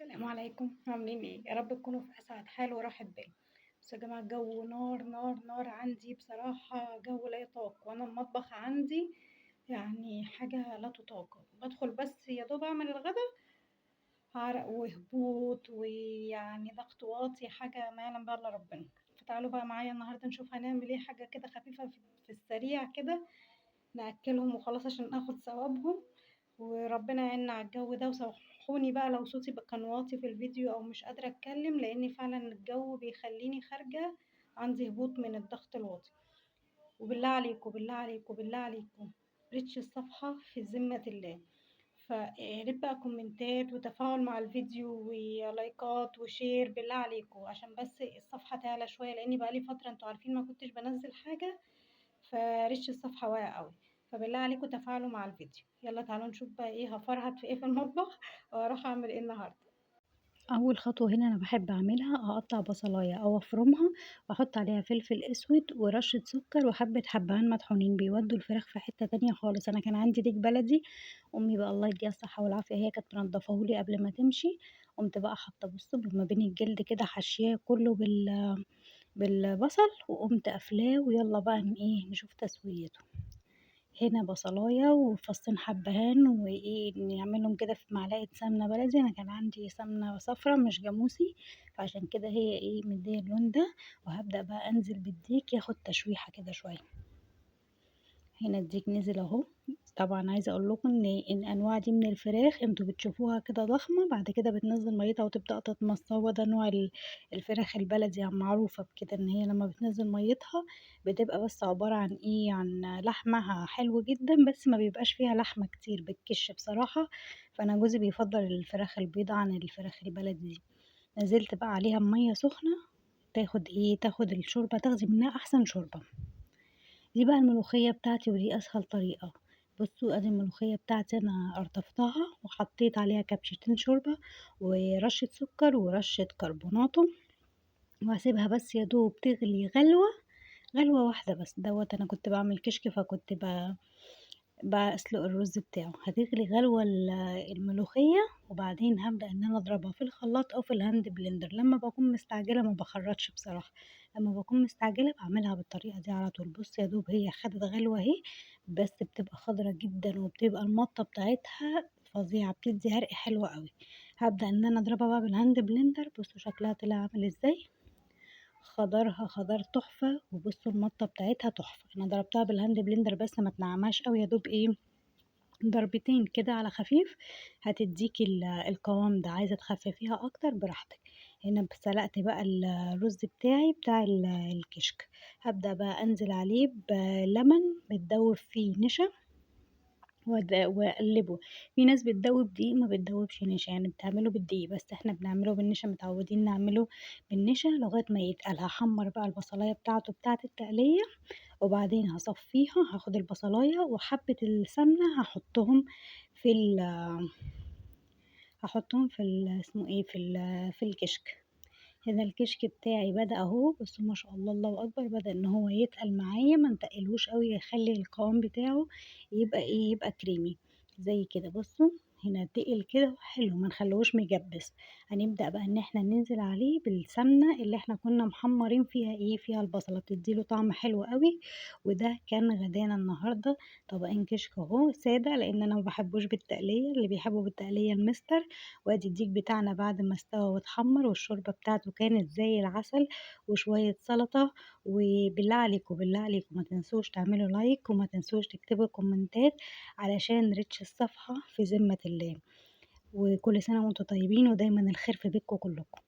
السلام عليكم، عاملين إيه؟ يا رب تكونوا في أسعد حال وراحة بال. بصوا يا جماعة، الجو نار نار نار عندي بصراحة، جو لا يطاق. وأنا المطبخ عندي يعني حاجة لا تطاق. بدخل بس يا دوب أعمل الغدا، عرق وهبوط ويعني ضغط واطي، حاجة ما يعلم بها إلا ربنا. فتعالوا بقى معايا النهاردة نشوف هنعمل ايه، حاجة كده خفيفة في السريع كده، نأكلهم وخلاص عشان آخد ثوابهم. وربنا يعيننا على الجو ده، وسامحوني بقى لو صوتي كان واطي في الفيديو او مش قادرة اتكلم، لان فعلا الجو بيخليني خارجة عندي هبوط من الضغط الواطي. وبالله عليكم بالله عليكم بالله عليكم، ريتش الصفحة في ذمة الله. فياريت بقى كومنتات وتفاعل مع الفيديو ولايكات وشير بالله عليكم، عشان بس الصفحة تعلى شوية، لاني بقالي فترة انتوا عارفين ما كنتش بنزل حاجة، فريش الصفحة واقع قوي. فبالله عليكم تفاعلوا مع الفيديو. يلا تعالوا نشوف بقى ايه هفرهد في ايه في المطبخ واروح اعمل ايه النهارده. أول خطوة هنا أنا باحب أعملها أقطّع بصلاية أو أفرمها وأحط عليها فلفل أسود ورشة سكر وحبة حبهان مطحونين، بيودّوا الفراخ في حتة تانية خالص. أنا كان عندي ديك بلدي، أمي بقى الله يديها الصحة والعافية هي كانت منضفاه لي قبل ما تمشي، قُمت بقى حاطة بُصّوا ما بين الجلد كده حاشياه كلّه بالبصل، وقُمت قافلاه ويالّا بقى نشوف تسويته. هنا بصلاية وفصين حبهان نعملهم كده في معلقة سمنة بلدي. أنا كان عندي سمنة صفرا مش جاموسي، فعشان كده هي مدية اللون ده. وهابدأ بقى أنزل بالديك ياخد تشويحة كده شوية. هنا الديك نزل أهو. طبعًا عايزة أقول لكم إن الأنواع دي من الفراخ أنتم بتشوفوها كده ضخمة، بعد كده بتنزّل مَيّتها وتبدأ تتمص. هو ده نوع الفراخ البلدي معروفة بكده، إن هي لمّا بتنزّل مَيّتها بتبقى بس عبارة عن عن لحمها حلو جدًا، بس ما بيبقاش فيها لحمة كتير، بتكِش بصراحة. فأنا جوزي بيفضّل الفراخ البيضا عن الفراخ البلدي دي. نزلت بقى عليها بمَيّة سخنة تاخد الشوربة، تاخدي منها أحسن شوربة. دي بقى الملوخية بتاعتي ودي أسهل طريقة. بصوا ادي الملوخية بتاعتي أنا قرطفتها وحطيت عليها كبشتين شوربة ورشة سكر ورشة كربوناتو، وهسيبها بس يادوب تغلي غلوة واحدة بس. أنا كنت بعمل كشك، فكنت باسلق الرز بتاعه. هتغلي غلوة الملوخية، وبعدين هابدأ إن أنا أضربها في الخلاط أو في الهاند بلندر. لمّا باكون مستعجلة ما باخرّطش بصراحة، لمّا باكون مستعجلة باعملها بالطريقة دي على طول. بُصّي يا دوب هي خدت غلوة أهي، بس بتبقى خضرا جدًا وبتبقى المَطّة بتاعتها فظيعة، بتدّي عرق حلو أوي. هابدأ إن أنا أضربها بقى بالهاند بلندر. بُصّوا شكلها طلع عامل إزاي، خضارها خضار تحفة، وبُصّوا المَطّة بتاعتها تحفة. أنا ضربتها بالهاند بلندر بس ما تنعمهاش أوي، يا دوب ضربتين كده على خفيف، هتدّيكِ القوام ده. عايزة تخفّفيها أكتر براحتك. هنا سلقت بقى الرز بتاعي بتاع الكشك. هابدأ بقى أنزل عليه بلَمَن متدوّب فيه نشا وأقلّبه. في ناس بتدوّب دقيق ما بتدوّبش نشا، يعني بتعمله بالدقيق، بس إحنا بنعمله بالنشا، متعودين نعمله بالنشا لغاية ما يتقل. هاحمّر بقى البصلاية بتاعته بتاعة التقلية، وبعدين هاصفّيها، هاخد البصلاية وحبّة السمنة هاحطّهم في اسمه إيه، في الكشك. هنا الكشك بتاعي بدأ أهو، بُصّوا ما شاء الله، الله أكبر، بدأ إن هو يتقل معايا، ما نتقّلهوش أوي، يخلّي القوام بتاعه يبقى يبقى كريمي زي كده. بُصّوا هنا تقل كده وحلو، ما نخلّيهوش مجبّس. هنبدأ بقى إن إحنا ننزل عليه بالسمنة اللي إحنا كنا محمّرين فيها البصلة، بتدّي له طعم حلو أوي. وده كان غدانا النهارده، طبقين كشك أهو سادة، لإن أنا ما باحبوش بالتقلية، اللي بيحبه بالتقلية المستر. وادي الديك بتاعنا بعد ما استوى واتحمّر، والشوربة بتاعته كانت زي العسل، وشوية سلطة. وبالله عليكم، بالله عليكم ما تنسوش تعملوا لايك، وما تنسوش تكتبوا كومنتات علشان reach الصفحة في ذمة الله. وكل سنة وأنتم طيبين، ودايمًا الخير في بيتكم كلكم.